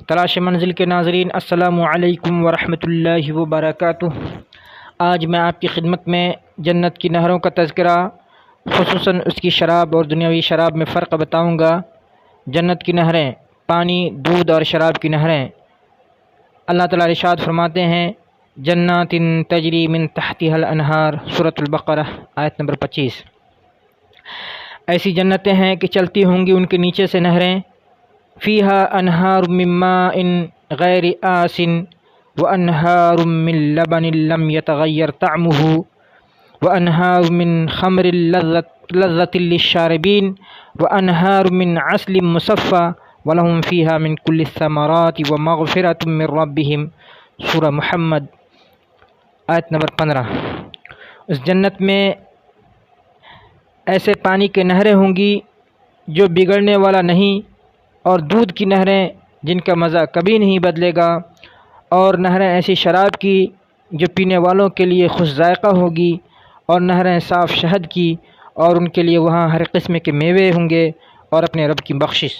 تلاش منزل کے ناظرین، السلام علیکم ورحمۃ اللہ وبرکاتہ۔ آج میں آپ کی خدمت میں جنت کی نہروں کا تذکرہ، خصوصاً اس کی شراب اور دنیاوی شراب میں فرق بتاؤں گا۔ جنت کی نہریں، پانی، دودھ اور شراب کی نہریں۔ اللہ تعالیٰ ارشاد فرماتے ہیں، جنات تجری من تحتها الانہار، سورۃ البقرہ آیت نمبر 25۔ ایسی جنتیں ہیں کہ چلتی ہوں گی ان کے نیچے سے نہریں، فیہا انہار من ماء غیر آسن وانہار من لبن لم یتغیر طعمہ وانہار من خمر لذۃ للشاربین وانہار من عسل مصفی ولہم فیہا من کل الثمرات ومغفرۃ من ربہم، سورہ محمد آیت نمبر 15۔ اس جنت میں ایسے پانی کے نہریں ہوں گی جو بگڑنے والا نہیں، اور دودھ کی نہریں جن کا مزہ کبھی نہیں بدلے گا، اور نہریں ایسی شراب کی جو پینے والوں کے لیے خوش ذائقہ ہوگی، اور نہریں صاف شہد کی، اور ان کے لیے وہاں ہر قسم کے میوے ہوں گے اور اپنے رب کی بخشش۔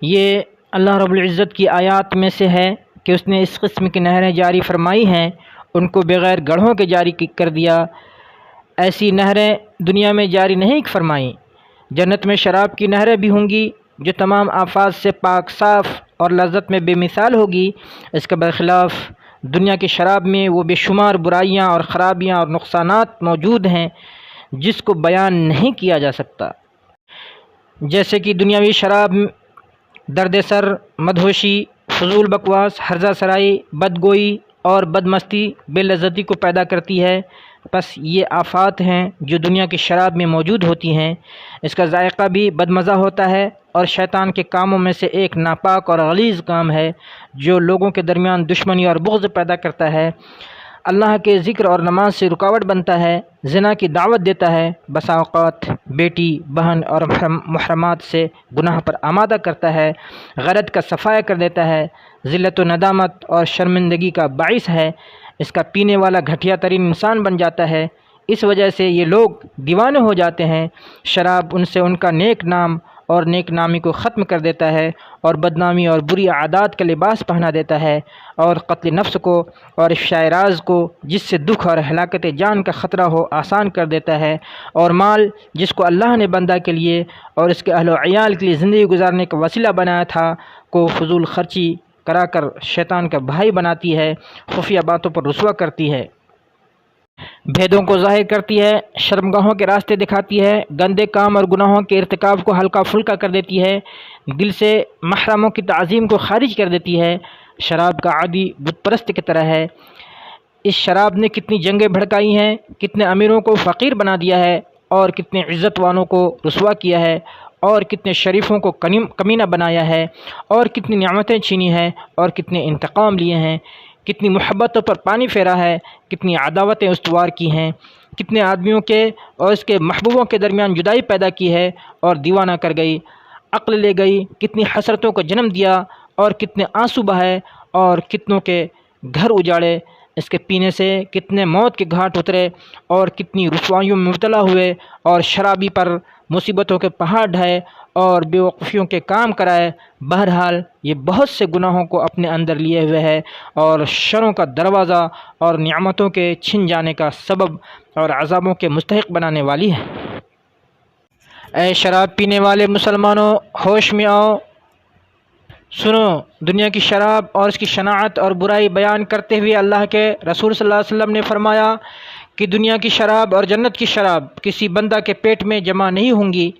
یہ اللہ رب العزت کی آیات میں سے ہے کہ اس نے اس قسم کی نہریں جاری فرمائی ہیں، ان کو بغیر گڑھوں کے جاری کر دیا۔ ایسی نہریں دنیا میں جاری نہیں فرمائیں۔ جنت میں شراب کی نہریں بھی ہوں گی جو تمام آفات سے پاک صاف اور لذت میں بے مثال ہوگی۔ اس کے برخلاف دنیا کی شراب میں وہ بے شمار برائیاں اور خرابیاں اور نقصانات موجود ہیں جس کو بیان نہیں کیا جا سکتا۔ جیسے کہ دنیاوی شراب درد سر، مدہوشی، فضول بکواس، ہرزہ سرائی، بدگوئی اور بدمستی، بے لذتی کو پیدا کرتی ہے۔ بس یہ آفات ہیں جو دنیا کی شراب میں موجود ہوتی ہیں۔ اس کا ذائقہ بھی بدمزہ ہوتا ہے، اور شیطان کے کاموں میں سے ایک ناپاک اور غلیظ کام ہے جو لوگوں کے درمیان دشمنی اور بغض پیدا کرتا ہے، اللہ کے ذکر اور نماز سے رکاوٹ بنتا ہے، زنا کی دعوت دیتا ہے، بسا اوقات بیٹی، بہن اور محرمات سے گناہ پر آمادہ کرتا ہے، غرض کا صفایا کر دیتا ہے، ذلت و ندامت اور شرمندگی کا باعث ہے۔ اس کا پینے والا گھٹیا ترین انسان بن جاتا ہے۔ اس وجہ سے یہ لوگ دیوانے ہو جاتے ہیں۔ شراب ان سے ان کا نیک نام اور نیک نامی کو ختم کر دیتا ہے، اور بدنامی اور بری عادات کا لباس پہنا دیتا ہے، اور قتل نفس کو اور افشاء راز کو، جس سے دکھ اور ہلاکت جان کا خطرہ ہو، آسان کر دیتا ہے، اور مال جس کو اللہ نے بندہ کے لیے اور اس کے اہل و عیال کے لیے زندگی گزارنے کا وسیلہ بنایا تھا کو فضول خرچی کرا کر شیطان کا بھائی بناتی ہے، خفیہ باتوں پر رسوا کرتی ہے، بھیدوں کو ظاہر کرتی ہے، شرمگاہوں کے راستے دکھاتی ہے، گندے کام اور گناہوں کے ارتکاب کو ہلکا پھلکا کر دیتی ہے، دل سے محرموں کی تعظیم کو خارج کر دیتی ہے۔ شراب کا عادی بت پرست کی طرح ہے۔ اس شراب نے کتنی جنگیں بھڑکائی ہیں، کتنے امیروں کو فقیر بنا دیا ہے، اور کتنے عزت والوں کو رسوا کیا ہے، اور کتنے شریفوں کو کمینہ بنایا ہے، اور کتنی نعمتیں چھینی ہیں، اور کتنے انتقام لیے ہیں، کتنی محبتوں پر پانی پھیرا ہے، کتنی عداوتیں استوار کی ہیں، کتنے آدمیوں کے اور اس کے محبوبوں کے درمیان جدائی پیدا کی ہے اور دیوانہ کر گئی، عقل لے گئی، کتنی حسرتوں کو جنم دیا، اور کتنے آنسو بہائے، اور کتنوں کے گھر اجاڑے۔ اس کے پینے سے کتنے موت کے گھاٹ اترے، اور کتنی رسوائیوں میں مبتلا ہوئے، اور شرابی پر مصیبتوں کے پہاڑ ڈھائے اور بے وقوفیوں کے کام کرائے۔ بہرحال یہ بہت سے گناہوں کو اپنے اندر لیے ہوئے ہے، اور شروں کا دروازہ اور نعمتوں کے چھن جانے کا سبب اور عذابوں کے مستحق بنانے والی ہے۔ اے شراب پینے والے مسلمانوں، ہوش میں آؤ، سنو۔ دنیا کی شراب اور اس کی شناعت اور برائی بیان کرتے ہوئے اللہ کے رسول صلی اللہ علیہ وسلم نے فرمایا کہ دنیا کی شراب اور جنت کی شراب کسی بندہ کے پیٹ میں جمع نہیں ہوں گی۔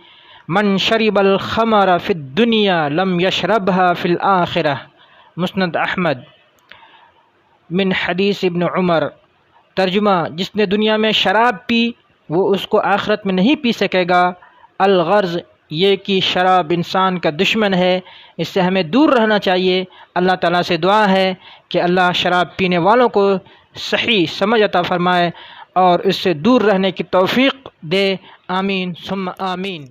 من شرب الخمر فی الدنیا لم یشربها فی الآخرہ، مسند احمد من حدیث ابن عمر۔ ترجمہ، جس نے دنیا میں شراب پی وہ اس کو آخرت میں نہیں پی سکے گا۔ الغرض یہ کہ شراب انسان کا دشمن ہے، اس سے ہمیں دور رہنا چاہیے۔ اللہ تعالیٰ سے دعا ہے کہ اللہ شراب پینے والوں کو صحیح سمجھ عطا فرمائے اور اس سے دور رہنے کی توفیق دے، آمین ثم آمین۔